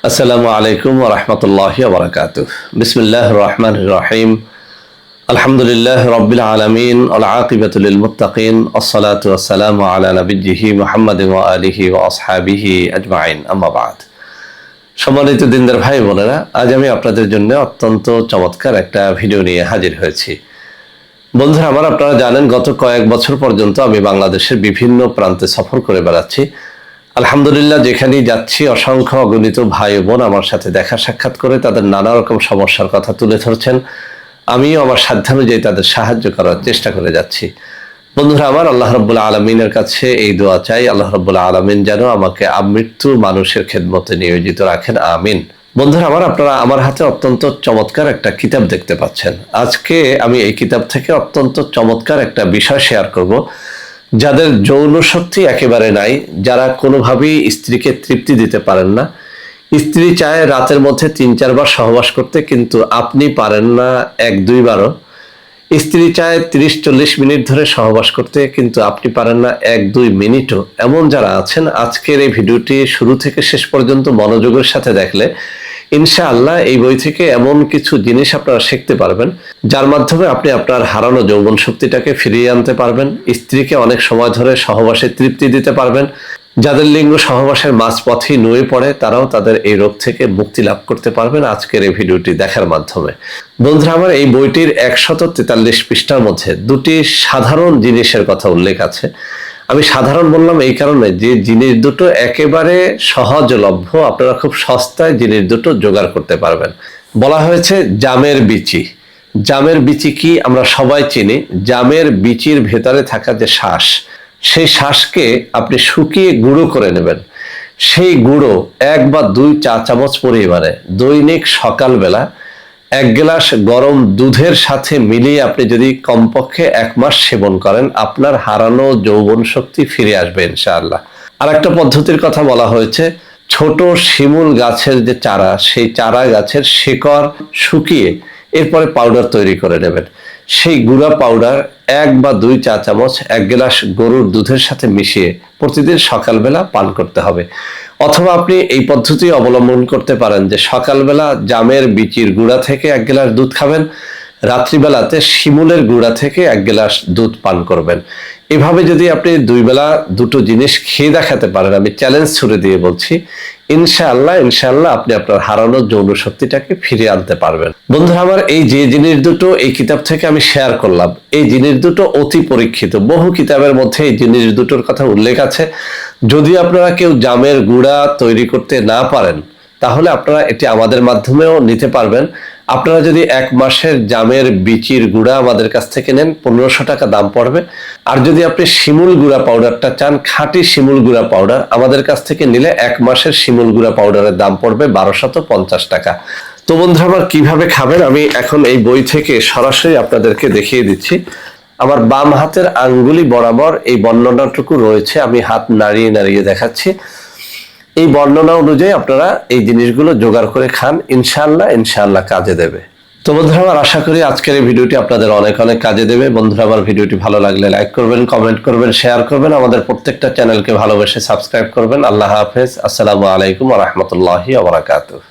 আসসালামু আলাইকুম ওয়া রাহমাতুল্লাহি ওয়া বারাকাতুহু। বিসমিল্লাহির রহমানির রহিম। আলহামদুলিল্লাহি রাব্বিল আলামিন ওয়াল আকিবাতু লিল মুত্তাকিন। আসসালাতু ওয়াসসালামু আলা নাবিয়্যিহি মুহাম্মাদিন ওয়া আলিহি ওয়া আসহাবিহি আজমাইন। আম্মা বা'দ। সম্মানিত দিনদার ভাই বোনেরা, আজ আমি আপনাদের জন্য অত্যন্ত চমৎকার একটা ভিডিও নিয়ে হাজির হয়েছি। বন্ধুরা আমার, আপনারা জানেন গত কয়েক বছর পর্যন্ত আমি বাংলাদেশের বিভিন্ন প্রান্তে সফর করে বেড়াচ্ছি। আলহামদুলিল্লাহ, যেখানেই যাচ্ছি অসংখ্য অগণিত ভাই বোন আমার সাথে দেখা সাক্ষাৎ করে তাদের নানা রকম সমস্যার কথা তুলে ধরছেন। আমিও আমার সাধ্যানুযায়ী তাদের সাহায্য করার চেষ্টা করে যাচ্ছি। বন্ধুরা আমার, আল্লাহ রাব্বুল আলামিনের কাছে এই দোয়া চাই, আল্লাহ রাব্বুল আলামিন যেন আমাকে আমৃত্যু মানুষের খেদমতে নিয়োজিত রাখেন, আমিন। বন্ধুরা আমার, আপনারা আমার হাতে অত্যন্ত চমৎকার একটা কিতাব দেখতে পাচ্ছেন। আজকে আমি এই কিতাব থেকে অত্যন্ত চমৎকার একটা বিষয় শেয়ার করব। যাদের যৌন শক্তি একেবারে নাই, যারা কোনোভাবেই স্ত্রীকে তৃপ্তি দিতে পারেন না, স্ত্রী চায় রাতের মধ্যে ৩-৪ বার সহবাস করতে, কিন্তু আপনি পারেন না ১-২ বারও। স্ত্রী চায় ৩০-৪০ মিনিট ধরে সহবাস করতে, কিন্তু আপনি পারেন না ১-২ মিনিটও। এমন যারা আছেন, আজকের এই ভিডিওটি শুরু থেকে শেষ পর্যন্ত মনোযোগের সাথে দেখলে ইনশাআল্লাহ এই বই থেকে এমন কিছু জিনিস আপনারা শিখতে পারবেন, যার মাধ্যমে আপনি আপনার হারানো যৌবন শক্তিটাকে ফিরিয়ে আনতে পারবেন, স্ত্রীকে অনেক সময় ধরে সহবাসে তৃপ্তি দিতে পারবেন। যাদের লিঙ্গ সহবাসের মাঝপথেই নুয়ে পড়ে, তারাও তাদের এই রোগ থেকে মুক্তি লাভ করতে পারবেন আজকের এই ভিডিওটি দেখার মাধ্যমে। বন্ধুরা আমার, এই বইটির ১৪৩ পৃষ্ঠার মধ্যে দুটি সাধারণ জিনিসের কথা উল্লেখ আছে। আমি সাধারণ বললাম এই কারণে যে জিনিস দুটো একেবারে সহজলভ্য, আপনারা খুব সস্তায় জিনিস দুটো জোগাড় করতে পারবেন। বলা হয়েছে জামের বিচি। জামের বিচি কি আমরা সবাই চিনি। জামের বিচির ভেতরে থাকা যে শ্বাস, সেই শ্বাসকে আপনি শুকিয়ে গুঁড়ো করে নেবেন। সেই গুঁড়ো ১ বা ২ চা চামচ পরিমাণে দৈনিক সকালবেলা ১ গ্লাস গরম দুধের সাথে মিলিয়ে আপনি যদি কমপক্ষে ১ মাস সেবন করেন, আপনার হারানো যৌবন শক্তি ফিরে আসবে ইনশাআল্লাহ। আর একটা পদ্ধতির কথা বলা হয়েছে, ছোট শিমুল গাছের যে চারা, সেই চারা গাছের শিকড় শুকিয়ে এরপরে পাউডার তৈরি করে নেবেন। সেই গুঁড়া পাউডার ১ বা ২ চা চামচ ১ গ্লাস গরুর দুধের সাথে মিশিয়ে প্রতিদিন সকালবেলা পান করতে হবে। অথবা আপনি এই পদ্ধতি অবলম্বন করতে পারেন যে সকালবেলা জামের বিচির গুঁড়া থেকে ১ গ্লাস দুধ খাবেন, রাত্রিবেলাতে শিমুলের গুঁড়া থেকে ১ গ্লাস দুধ পান করবেন। এভাবে যদি আপনি ২ বেলা দুটো জিনিস খেয়ে দেখাতে পারেন, আমি চ্যালেঞ্জ ছুড়ে দিয়ে বলছি, ইনশাআল্লাহ আপনি আপনার হারানো যৌন শক্তিটাকে ফিরিয়ে আনতে পারবেন। বন্ধুরা আমার, এই যে জিনিস দুটো এই কিতাব থেকে আমি শেয়ার করলাম, এই জিনিস দুটো অতি পরীক্ষিত। বহু কিতাবের মধ্যে এই জিনিস দুটোর কথা উল্লেখ আছে। যদি আপনারা কেউ জামের গুঁড়া তৈরি করতে না পারেন, তাহলে আপনারা এটি আমাদের মাধ্যমেও নিতে পারবেন। আপনারা যদি ১ মাসের জামের বিচির গুঁড়া আমাদের কাছ থেকে নেন, ১৫০০ টাকা দাম পড়বে। আর যদি আপনি শিমুল গুঁড়া পাউডারটা চান, খাঁটি শিমুল গুঁড়া পাউডার, আমাদের কাছ থেকে নিলে ১ মাসের শিমুল গুঁড়া পাউডারের দাম পড়বে ১২৫০ টাকা। তো বন্ধুরা আমার, কিভাবে খাবেন আমি এখন এই বই থেকে সরাসরি আপনাদেরকে দেখিয়ে দিচ্ছি। আমার বাম হাতের আঙ্গুলি বরাবর এই বর্ণনাটুকু রয়েছে, আমি হাত নাড়িয়ে নাড়িয়ে দেখাচ্ছি। এই বর্ণনা অনুযায়ী আপনারা এই জিনিসগুলো জোগাড় করে খান, ইনশাআল্লাহ কাজে দেবে। তো বন্ধুরা আমার, আশা করি আজকের এই ভিডিওটি আপনাদের অনেক অনেক কাজে দেবে। বন্ধুরা আমার, ভিডিওটি ভালো লাগলে লাইক করবেন, কমেন্ট করবেন, শেয়ার করবেন, আমাদের প্রত্যেকটা চ্যানেলকে ভালোবেসে সাবস্ক্রাইব করবেন। আল্লাহ হাফেজ। আসসালামু আলাইকুম ওয়া রাহমাতুল্লাহি ওয়া বারাকাতুহু।